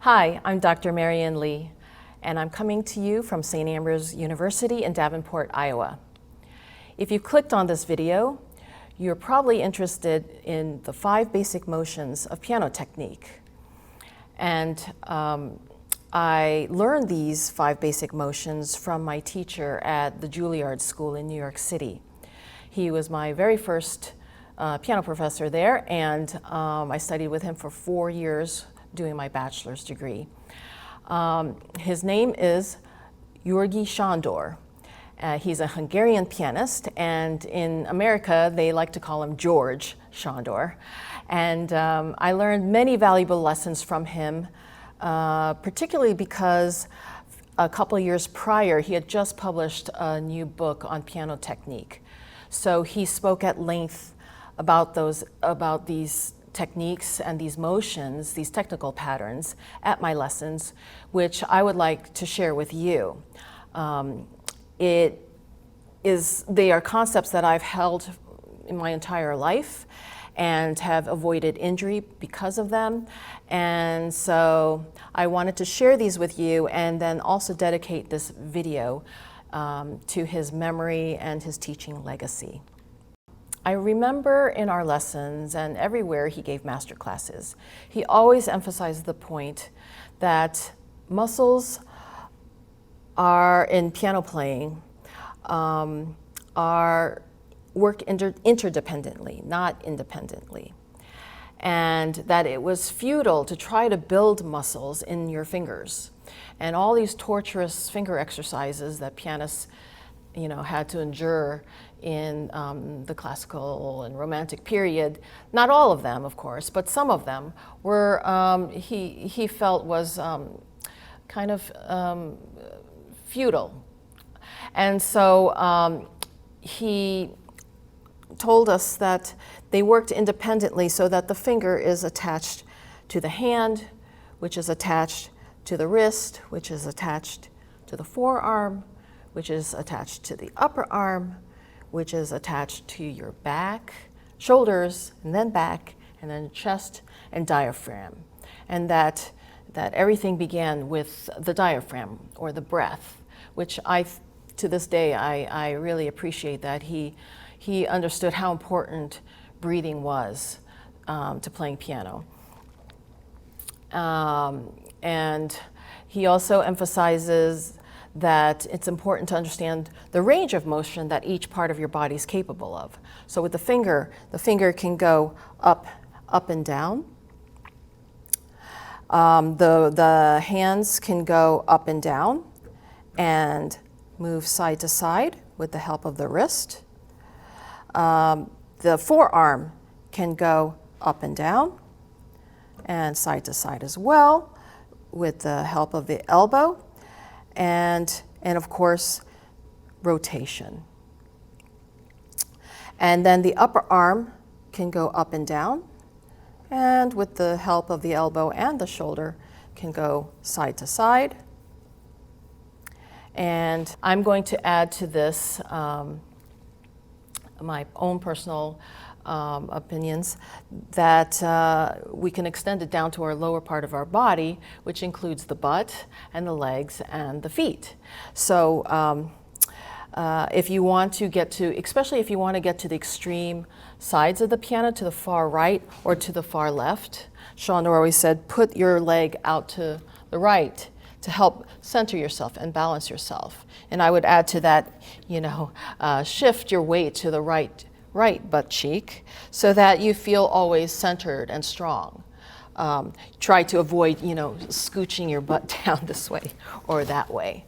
Hi, I'm Dr. Marian Lee, and I'm coming to you from St. Ambrose University in Davenport, Iowa. If you clicked on this video, you're probably interested in the 5 basic motions of piano technique. And I learned these 5 basic motions from my teacher at the Juilliard School in New York City. He was my very first piano professor there, and I studied with him for 4 years doing my bachelor's degree. His name is György Sandor. He's a Hungarian pianist, and in America they like to call him George Sandor. And I learned many valuable lessons from him, particularly because a couple years prior he had just published a new book on piano technique. So he spoke at length about these techniques and these motions, these technical patterns at my lessons, which I would like to share with you. They are concepts that I've held in my entire life and have avoided injury because of them. And so I wanted to share these with you and then also dedicate this video to his memory and his teaching legacy. I remember in our lessons and everywhere he gave master classes, he always emphasized the point that muscles are in piano playing work interdependently, not independently. And that it was futile to try to build muscles in your fingers. And all these torturous finger exercises that pianists had to endure in the classical and romantic period, not all of them, of course, but some of them were, he felt was kind of futile. And so he told us that they worked independently so that the finger is attached to the hand, which is attached to the wrist, which is attached to the forearm, which is attached to the upper arm, which is attached to your back, shoulders, and then back, and then chest and diaphragm. And that everything began with the diaphragm, or the breath, which to this day, I really appreciate that he understood how important breathing was to playing piano. And he also emphasizes that it's important to understand the range of motion that each part of your body is capable of. So with the finger can go up and down. The hands can go up and down and move side to side with the help of the wrist. The forearm can go up and down and side to side as well with the help of the elbow. And of course, rotation. And then the upper arm can go up and down, and with the help of the elbow and the shoulder, can go side to side. And I'm going to add to this my own personal opinions that we can extend it down to our lower part of our body, which includes the butt and the legs and the feet. So if you want to get to, especially if you want to get to the extreme sides of the piano, to the far right or to the far left, Sandor always said, put your leg out to the right to help center yourself and balance yourself. And I would add to that, shift your weight to the right butt cheek so that you feel always centered and strong. Try to avoid, scooching your butt down this way or that way.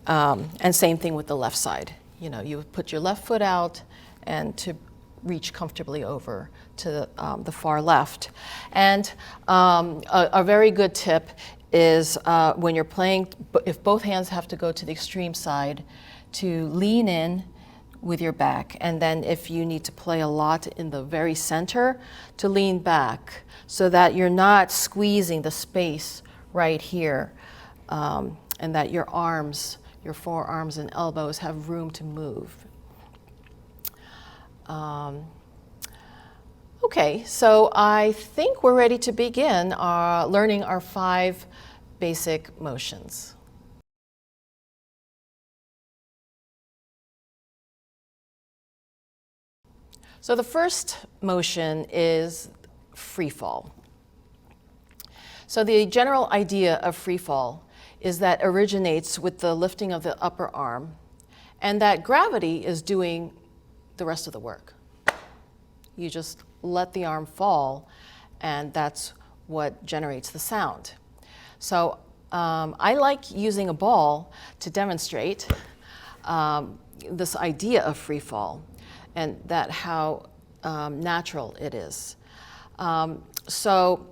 And same thing with the left side. You put your left foot out and to reach comfortably over to the far left. And a very good tip is when you're playing, if both hands have to go to the extreme side, to lean in with your back, and then if you need to play a lot in the very center, to lean back so that you're not squeezing the space right here, and that your arms, your forearms and elbows have room to move. Okay, so I think we're ready to begin learning our 5 basic motions. So the first motion is free fall. So the general idea of free fall is that originates with the lifting of the upper arm, and that gravity is doing the rest of the work. You just let the arm fall, and that's what generates the sound. So I like using a ball to demonstrate this idea of free fall and that how natural it is. So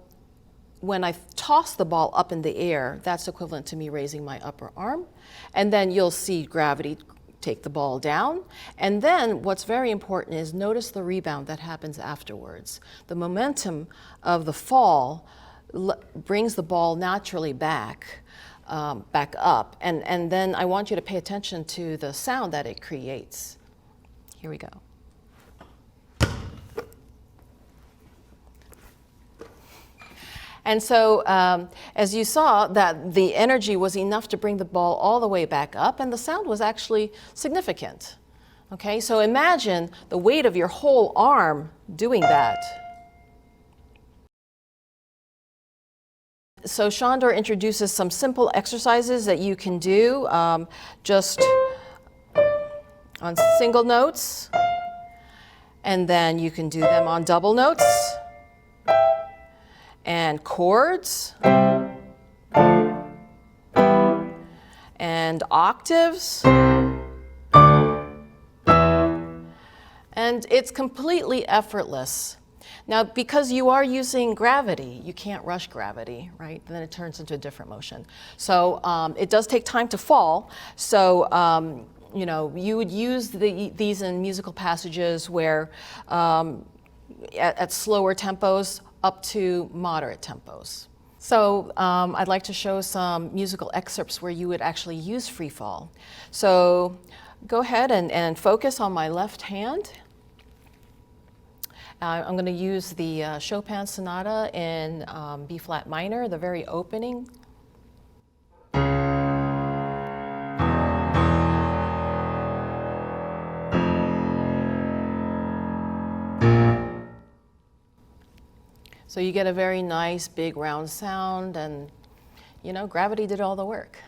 when I toss the ball up in the air, that's equivalent to me raising my upper arm, and then you'll see gravity take the ball down. And then what's very important is notice the rebound that happens afterwards. The momentum of the fall brings the ball naturally back up. And then I want you to pay attention to the sound that it creates. Here we go. And so as you saw, that the energy was enough to bring the ball all the way back up, and the sound was actually significant. Okay, so imagine the weight of your whole arm doing that. So Sandor introduces some simple exercises that you can do just on single notes, and then you can do them on double notes, and chords, and octaves, and it's completely effortless. Now, because you are using gravity, you can't rush gravity, right? Then it turns into a different motion. So it does take time to fall. So you know, you would use these in musical passages where at slower tempos, up to moderate tempos. So I'd like to show some musical excerpts where you would actually use free fall. So go ahead and focus on my left hand. I'm going to use the Chopin Sonata in B flat minor, the very opening. So you get a very nice big round sound, and you know, gravity did all the work.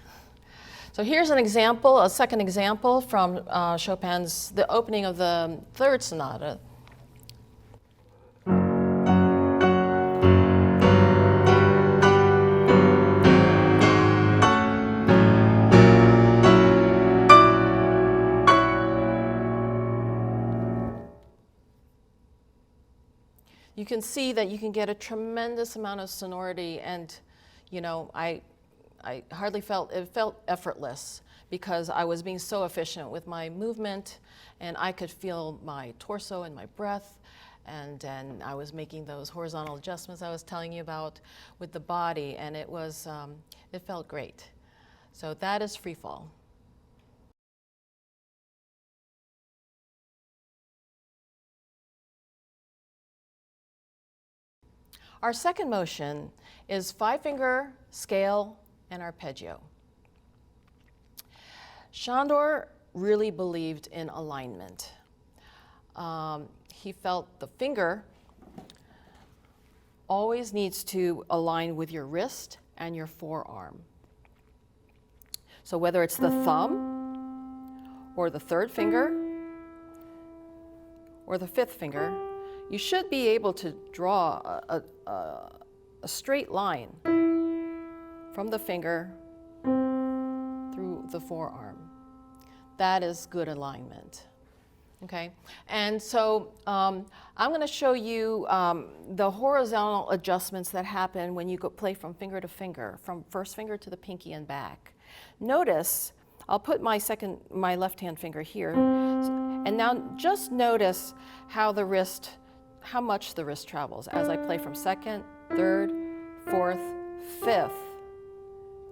So here's an example, a second example from Chopin's, the opening of the third sonata. You can see that you can get a tremendous amount of sonority, and you know, I hardly felt effortless because I was being so efficient with my movement, and I could feel my torso and my breath, and then I was making those horizontal adjustments I was telling you about with the body, and it was it felt great. So that is free fall. Our second motion is 5-finger, scale, and arpeggio. Sandor really believed in alignment. He felt the finger always needs to align with your wrist and your forearm. So whether it's the thumb, or the third finger, or the 5th finger, you should be able to draw a straight line from the finger through the forearm. That is good alignment. Okay, and so I'm going to show you the horizontal adjustments that happen when you play from finger to finger, from first finger to the pinky and back. Notice, I'll put my left hand finger here, and now just notice how much the wrist travels as I play from 2nd, 3rd, 4th, 5th.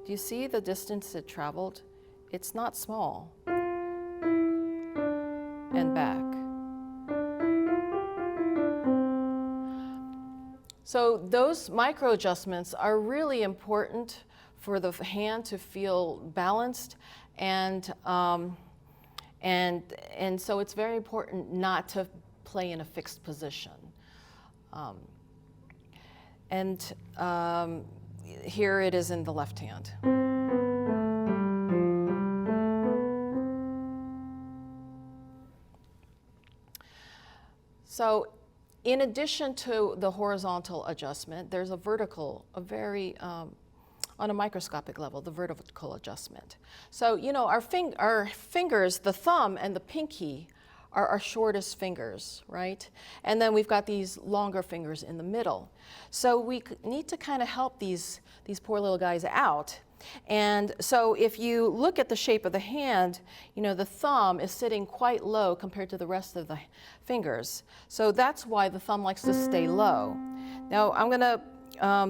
Do you see the distance it traveled? It's not small. And back. So those micro adjustments are really important for the hand to feel balanced, and so it's very important not to play in a fixed position. Here it is in the left hand. So in addition to the horizontal adjustment, there's a vertical, on a microscopic level, the vertical adjustment. So, you know, our fingers, the thumb and the pinky, are our shortest fingers, right? And then we've got these longer fingers in the middle. So we need to kind of help these poor little guys out. And so if you look at the shape of the hand, you know, the thumb is sitting quite low compared to the rest of the fingers. So that's why the thumb likes to stay low. Now I'm going to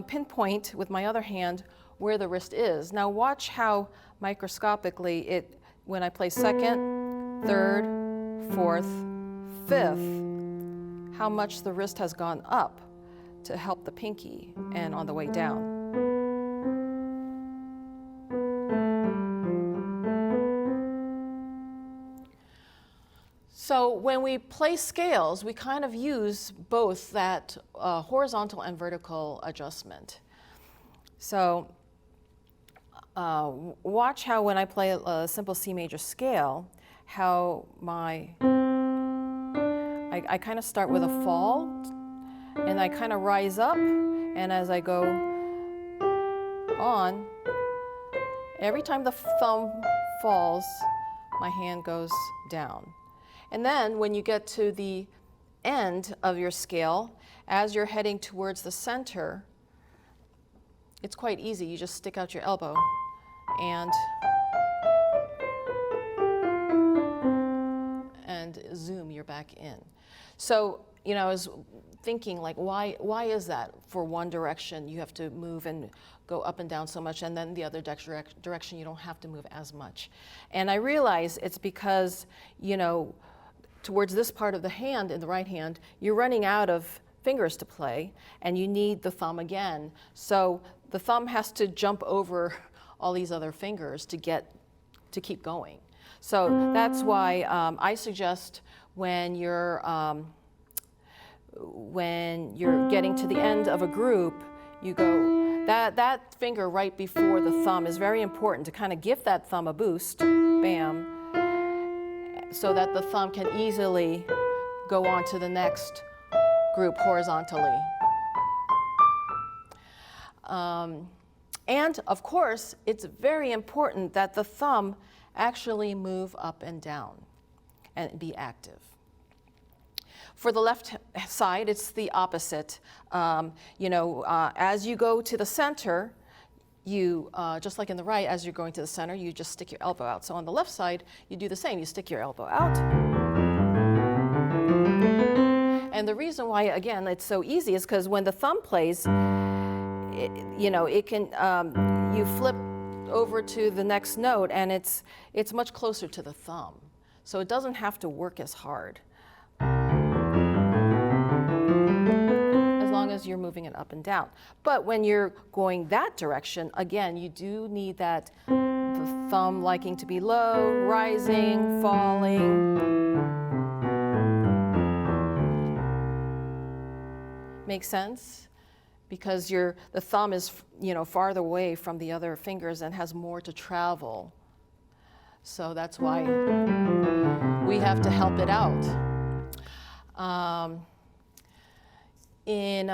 pinpoint with my other hand where the wrist is. Now watch how microscopically when I play second, third, fourth, fifth, how much the wrist has gone up to help the pinky and on the way down. So when we play scales, we kind of use both that horizontal and vertical adjustment. So watch how when I play a simple C major scale, how I kind of start with a fall, and I kind of rise up, and as I go on, every time the thumb falls, my hand goes down. And then when you get to the end of your scale, as you're heading towards the center, it's quite easy. You just stick out your elbow and zoom, you're back in. So, you know, I was thinking, like, why is that? For one direction, you have to move and go up and down so much, and then the other direction, you don't have to move as much. And I realize it's because, you know, towards this part of the hand, in the right hand, you're running out of fingers to play, and you need the thumb again. So the thumb has to jump over all these other fingers to keep going. So that's why I suggest when you're getting to the end of a group, you go, that finger right before the thumb is very important to kind of give that thumb a boost, bam, so that the thumb can easily go on to the next group horizontally. And of course, it's very important that the thumb actually move up and down and be active. For the left side, it's the opposite. As you go to the center, you, just like in the right, as you're going to the center, you just stick your elbow out. So on the left side, you do the same. You stick your elbow out. And the reason why, again, it's so easy is because when the thumb plays, you flip over to the next note, and it's much closer to the thumb. So it doesn't have to work as hard, as long as you're moving it up and down. But when you're going that direction, again, you do need the thumb liking to be low, rising, falling. Make sense? Because the thumb is, farther away from the other fingers and has more to travel. So that's why we have to help it out. In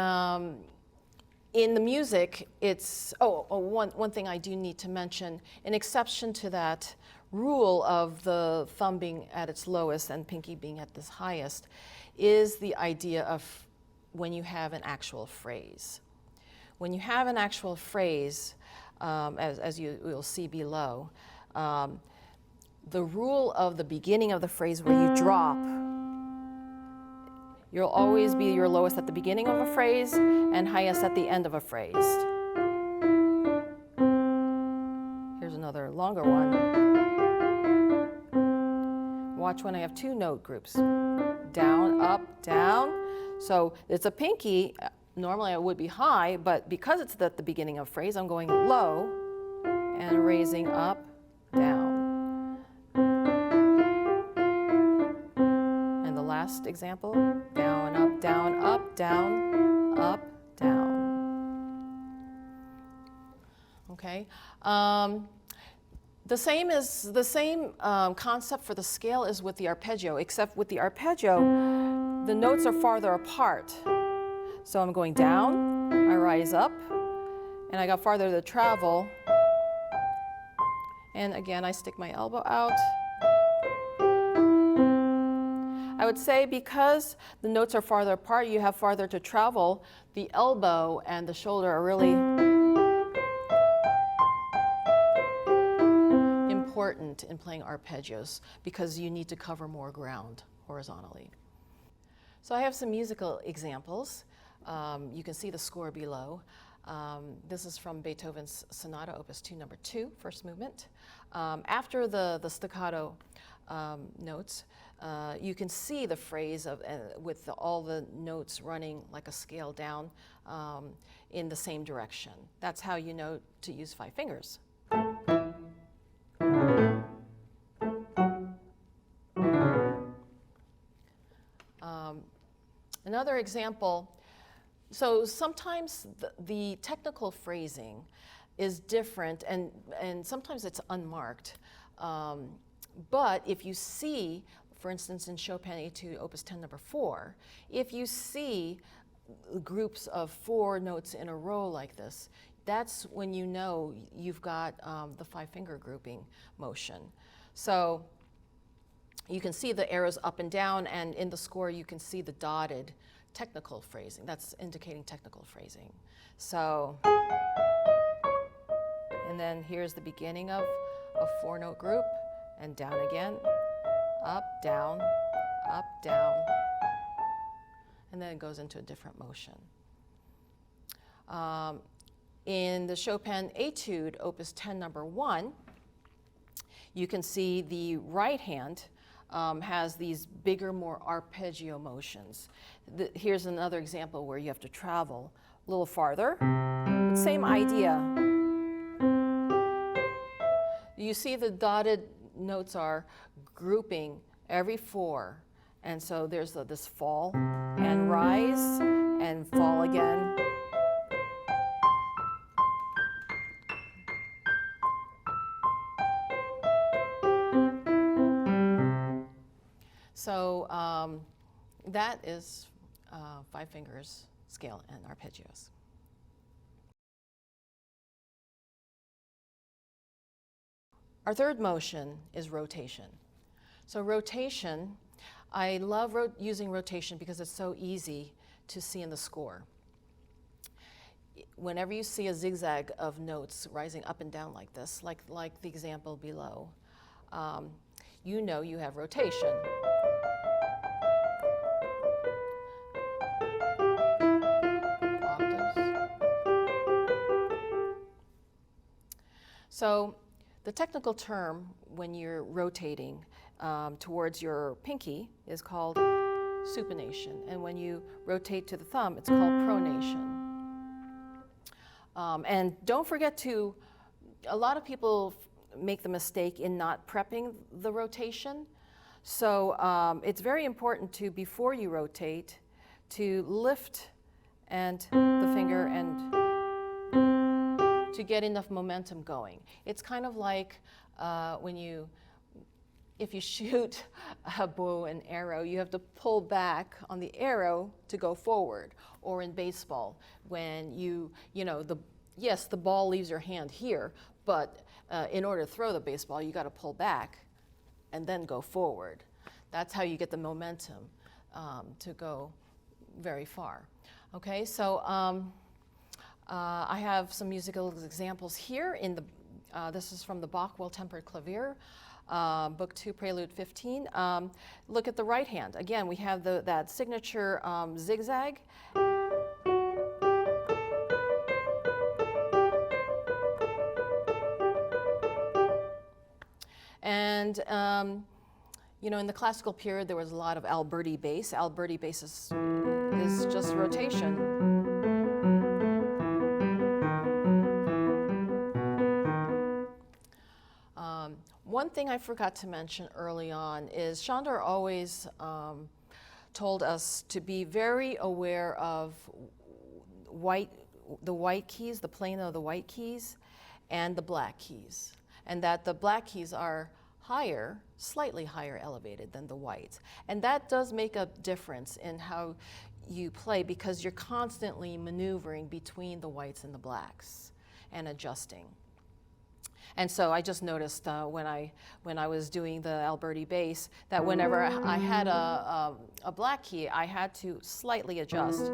the music, it's, one thing I do need to mention, an exception to that rule of the thumb being at its lowest and pinky being at its highest, is the idea of when you have an actual phrase. When you have an actual phrase, as you will see below, the rule of the beginning of the phrase where you drop, you'll always be your lowest at the beginning of a phrase and highest at the end of a phrase. Here's another longer one. Watch when I have two note groups. Down, up, down. So it's a pinky normally I would be high, but because it's at the beginning of phrase, I'm going low and raising up, down. And the last example, down, up, down, up, down, up, down. Okay. The same concept for the scale is with the arpeggio, except with the arpeggio, the notes are farther apart. So I'm going down, I rise up, and I got farther to travel. And again, I stick my elbow out. I would say because the notes are farther apart, you have farther to travel, the elbow and the shoulder are really important in playing arpeggios because you need to cover more ground horizontally. So I have some musical examples. You can see the score below. This is from Beethoven's Sonata, Opus 2, number 2, first movement. After the staccato notes, you can see the phrase of, with all the notes running like a scale down in the same direction. That's how you know to use 5 fingers. Another example, so sometimes the technical phrasing is different and sometimes it's unmarked. But if you see, for instance, in Chopin Etude Opus 10 number 4, if you see groups of 4 notes in a row like this, that's when you know you've got the 5-finger grouping motion. So you can see the arrows up and down, and in the score you can see the dotted technical phrasing. That's indicating technical phrasing. So, and then here's the beginning of a 4-note group, and down again, up, down, and then it goes into a different motion. In the Chopin Etude, Opus 10, number 1, you can see the right hand has these bigger, more arpeggio motions. Here's another example where you have to travel a little farther. Same idea. You see the dotted notes are grouping every 4. And so there's this fall and rise and fall again. So that is 5 fingers, scale, and arpeggios. Our third motion is rotation. So rotation, I love using rotation because it's so easy to see in the score. Whenever you see a zigzag of notes rising up and down like this, like the example below, you know you have rotation. So the technical term when you're rotating towards your pinky is called supination. And when you rotate to the thumb, it's called pronation. And don't forget to, a lot of people make the mistake in not prepping the rotation. So it's very important to, before you rotate, to lift and the finger and to get enough momentum going. It's kind of like if you shoot a bow and arrow, you have to pull back on the arrow to go forward. Or in baseball, when yes, the ball leaves your hand here, but in order to throw the baseball, you got to pull back and then go forward. That's how you get the momentum to go very far. Okay, so I have some musical examples here. This is from the Bach Well-Tempered Clavier, Book 2, Prelude 15. Look at the right hand. Again, we have that signature zigzag. And in the classical period, there was a lot of Alberti bass. Alberti bass is just rotation. One thing I forgot to mention early on is Sandor always told us to be very aware of the white keys, the plane of the white keys, and the black keys, and that the black keys are higher, slightly higher elevated than the whites. And that does make a difference in how you play, because you're constantly maneuvering between the whites and the blacks and adjusting. And so I just noticed when I was doing the Alberti bass that whenever I had a black key, I had to slightly adjust.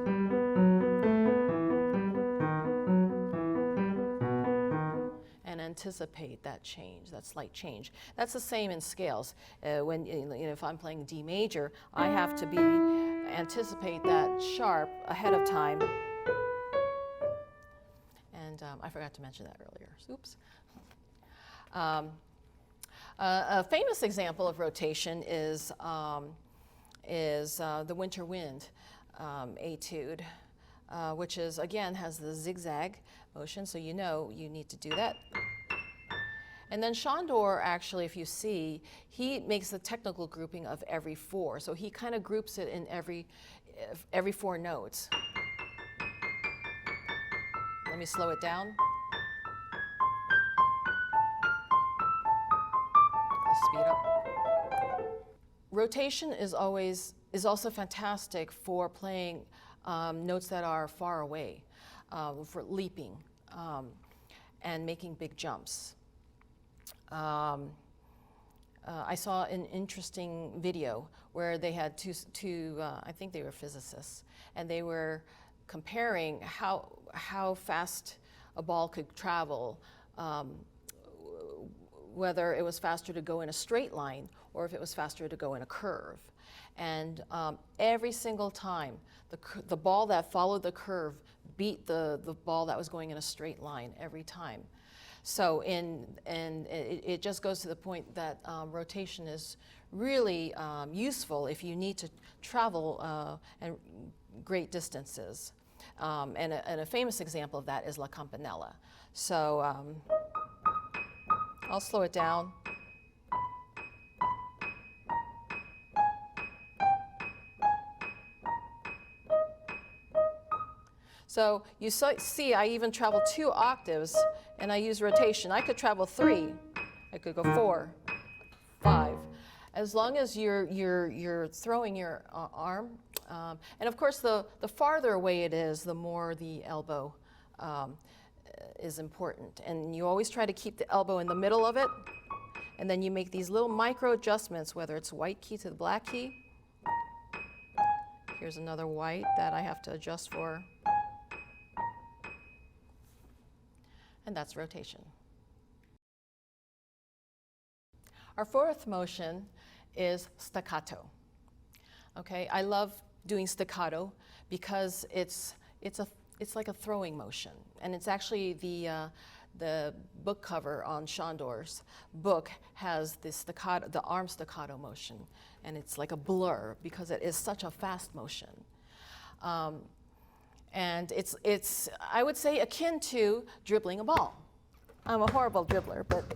And anticipate that change, that slight change. That's the same in scales. When if I'm playing D major, I have to anticipate that sharp ahead of time. And I forgot to mention that earlier. Oops. A famous example of rotation is the Winter Wind etude, which is, again, has the zigzag motion, so you know you need to do that. And then Sandor, actually, if you see, he makes the technical grouping of every four. So he kind of groups it in every 4 notes. Let me slow it down. I'll speed up. Rotation is also fantastic for playing notes that are far away, for leaping and making big jumps. I saw an interesting video where they had two I think they were physicists, and they were comparing how fast a ball could travel, whether it was faster to go in a straight line or if it was faster to go in a curve. And every single time, the ball that followed the curve beat the ball that was going in a straight line every time. So it just goes to the point that rotation is really useful if you need to travel and great distances. And a famous example of that is La Campanella. So I'll slow it down. So you see I even travel 2 octaves, and I use rotation. I could travel 3. I could go 4, 5. As long as you're throwing your arm. And of course, the farther away it is, the more the elbow is important. And you always try to keep the elbow in the middle of it. And then you make these little micro adjustments, whether it's white key to the black key. Here's another white that I have to adjust for. And that's rotation. Our 4th motion is staccato. Okay, I love doing staccato because it's like a throwing motion, and it's actually the book cover on Sandor's book has the staccato, the arm staccato motion, and it's like a blur because it is such a fast motion. And it's I would say akin to dribbling a ball. I'm a horrible dribbler, but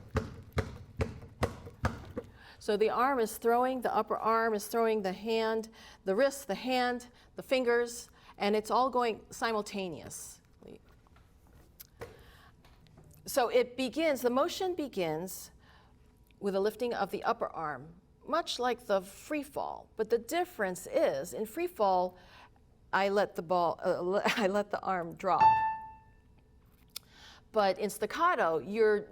so the arm is throwing, the upper arm is throwing the hand, the wrist, the hand, the fingers, and it's all going simultaneously. So the motion begins with a lifting of the upper arm, much like the free fall. But the difference is, in free fall, I let the arm drop. But in staccato, you're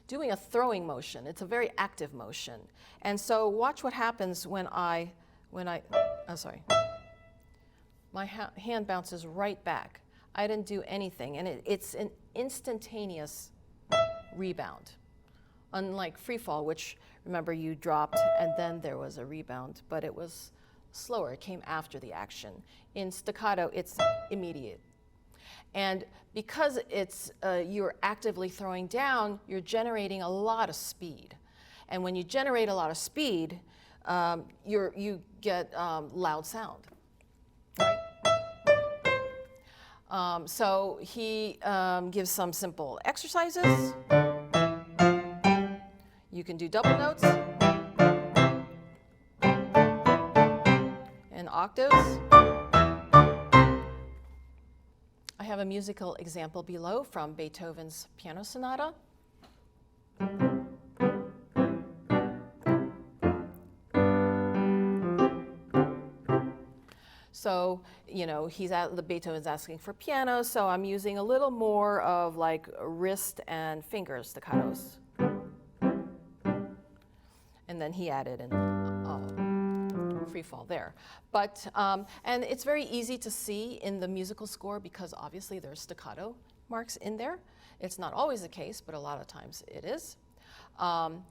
doing a throwing motion. It's a very active motion. And so watch what happens when my hand bounces right back. I didn't do anything, and it's an instantaneous rebound. Unlike free fall, which, remember, you dropped and then there was a rebound, but it was slower. It came after the action. In staccato, it's immediate. And because you're actively throwing down, you're generating a lot of speed. And when you generate a lot of speed, you get loud sound, right? So he gives some simple exercises. You can do double notes and octaves. I have a musical example below from Beethoven's Piano Sonata. So, you know, Beethoven's asking for piano, so I'm using a little more of like wrist and finger staccatos. And then he added in free fall there. But, and it's very easy to see in the musical score because obviously there's staccato marks in there. It's not always the case, but a lot of times it is. And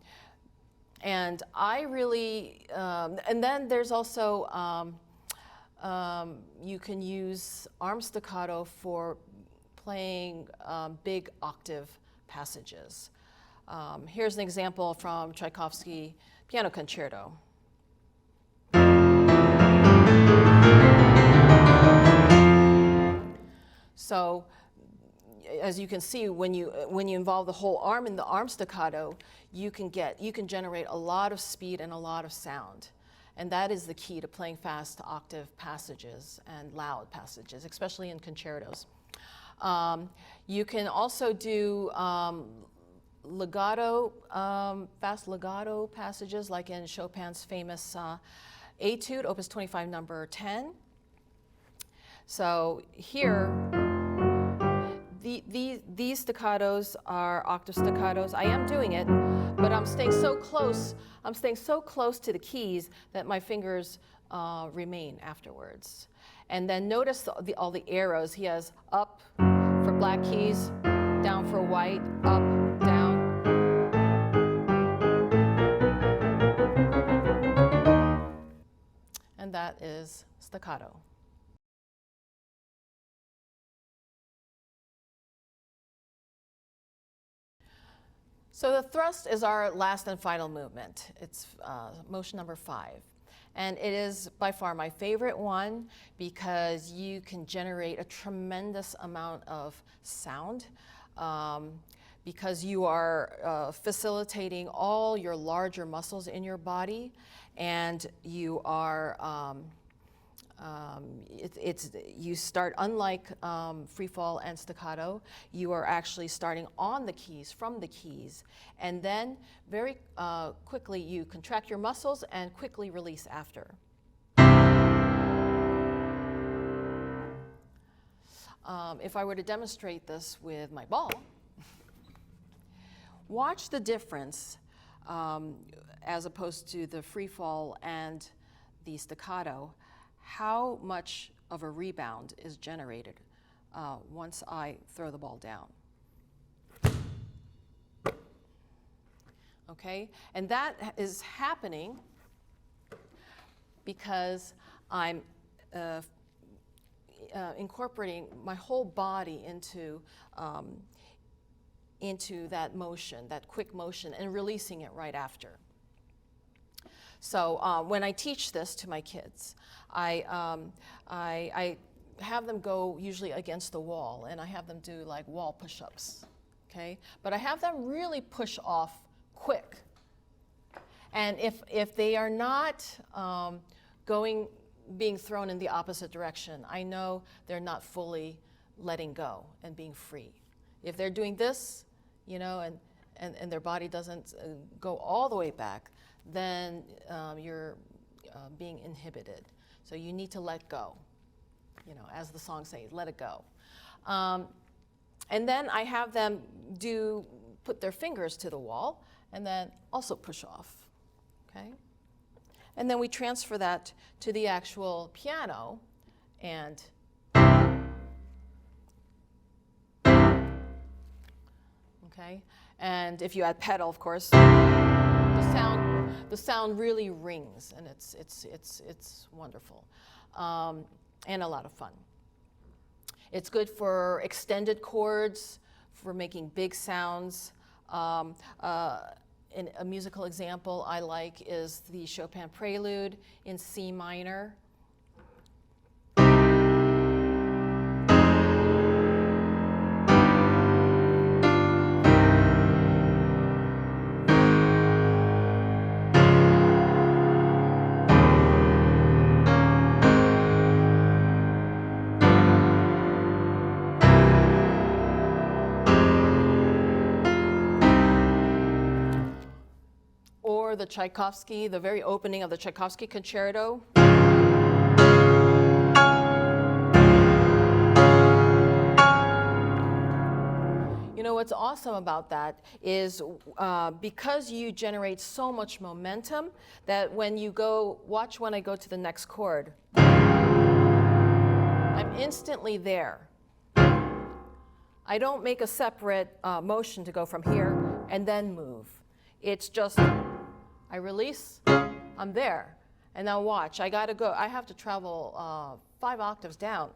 I really, and then there's also, you can use arm staccato for playing big octave passages. Here's an example from Tchaikovsky Piano Concerto. So, as you can see, when you involve the whole arm in the arm staccato, you can generate a lot of speed and a lot of sound. And that is the key to playing fast octave passages and loud passages, especially in concertos. You can also do legato, fast legato passages, like in Chopin's famous Etude, Opus 25, number 10. So here, these staccatos are octave staccatos. I am doing it, but I'm staying so close. I'm staying so close to the keys that my fingers remain afterwards. And then notice all the arrows. He has up for black keys, down for white, up, down. And that is staccato. So the thrust is our last and final movement. It's motion number 5. And it is by far my favorite one because you can generate a tremendous amount of sound because you are facilitating all your larger muscles in your body, and you are you start, unlike free fall and staccato, you are actually starting on the keys, from the keys, and then very quickly you contract your muscles and quickly release after. If I were to demonstrate this with my ball, watch the difference as opposed to the free fall and the staccato, how much of a rebound is generated once I throw the ball down. Okay, and that is happening because I'm incorporating my whole body into that motion, that quick motion, and releasing it right after. So when I teach this to my kids, I have them go usually against the wall, and I have them do like wall push-ups, okay? But I have them really push off quick. And if they are not being thrown in the opposite direction, I know they're not fully letting go and being free. If they're doing this, you know, and their body doesn't go all the way back, then you're being inhibited. So you need to let go, you know, as the song says, let it go. And then I have them put their fingers to the wall and then also push off, okay? And then we transfer that to the actual piano, and okay? And if you add pedal, of course, the sound really rings, and it's wonderful, and a lot of fun. It's good for extended chords, for making big sounds. A musical example I like is the Chopin Prelude in C minor. or the Tchaikovsky, the very opening of the Tchaikovsky concerto. You know, what's awesome about that is because you generate so much momentum that when you go, watch when I go to the next chord, I'm instantly there. I don't make a separate motion to go from here and then move. It's just, I release, I'm there. And now watch, I gotta go, I have to travel 5 octaves down.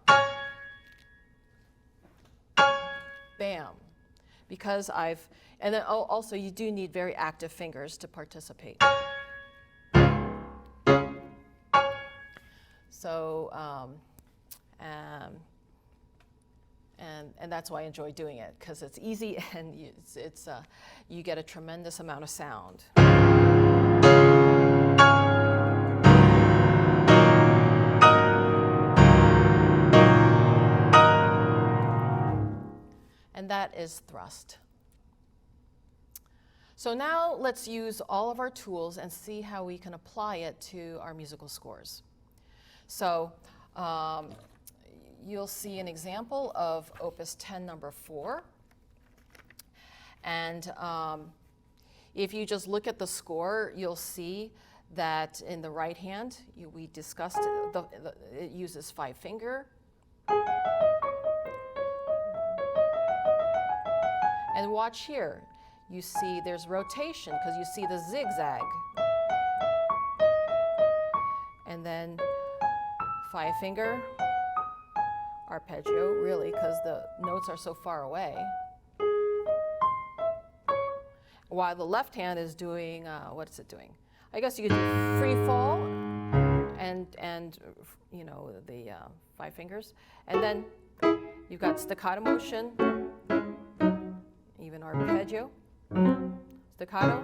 Bam. Because and then also you do need very active fingers to participate. So, and that's why I enjoy doing it, because it's easy and you get a tremendous amount of sound. And that is thrust. So now let's use all of our tools and see how we can apply it to our musical scores. So you'll see an example of Opus 10, number 4. And if you just look at the score, you'll see that in the right hand, we discussed it uses 5-finger. And watch here, you see there's rotation because you see the zigzag. And then 5-finger, arpeggio, really, because the notes are so far away. While the left hand is doing, what is it doing? I guess you could do free fall and you know, the 5 fingers. And then you've got staccato motion, even arpeggio, staccato.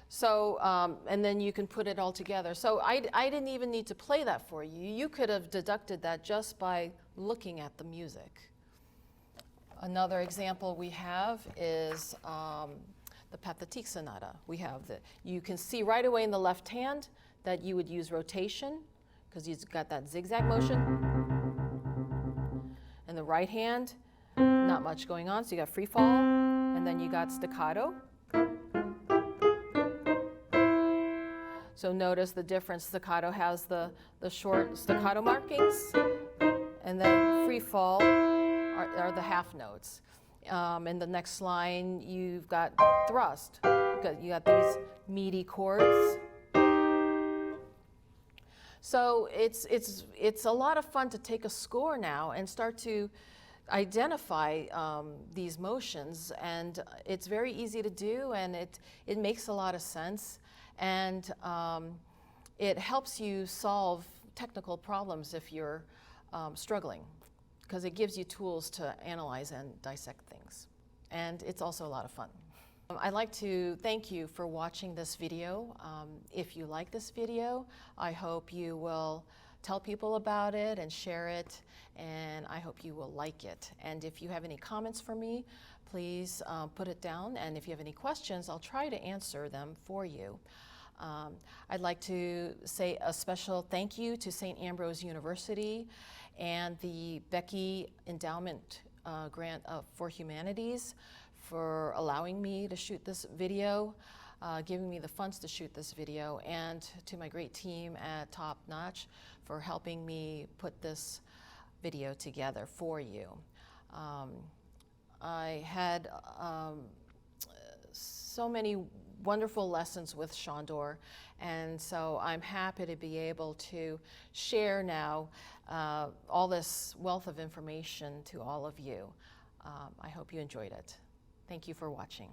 So, and then you can put it all together. So I didn't even need to play that for you. You could have deducted that just by looking at the music. Another example we have is the Pathétique Sonata. We have you can see right away in the left hand that you would use rotation because you've got that zigzag motion. In the right hand, not much going on, so you got free fall, and then you got staccato. So notice the difference. Staccato has the short staccato markings, and then free fall are the half notes. In the next line, you've got thrust. You got these meaty chords. So it's a lot of fun to take a score now and start to identify these motions, and it's very easy to do, and it makes a lot of sense, and it helps you solve technical problems if you're struggling, because it gives you tools to analyze and dissect things, and it's also a lot of fun. I'd like to thank you for watching this video. If you like this video, I hope you will tell people about it and share it, and I hope you will like it. And if you have any comments for me, please put it down, and if you have any questions, I'll try to answer them for you. I'd like to say a special thank you to St. Ambrose University and the Becky Endowment Grant for Humanities for allowing me to shoot this video, giving me the funds to shoot this video, and to my great team at Top Notch for helping me put this video together for you. I had so many wonderful lessons with Sandor, and so I'm happy to be able to share now all this wealth of information to all of you. I hope you enjoyed it. Thank you for watching.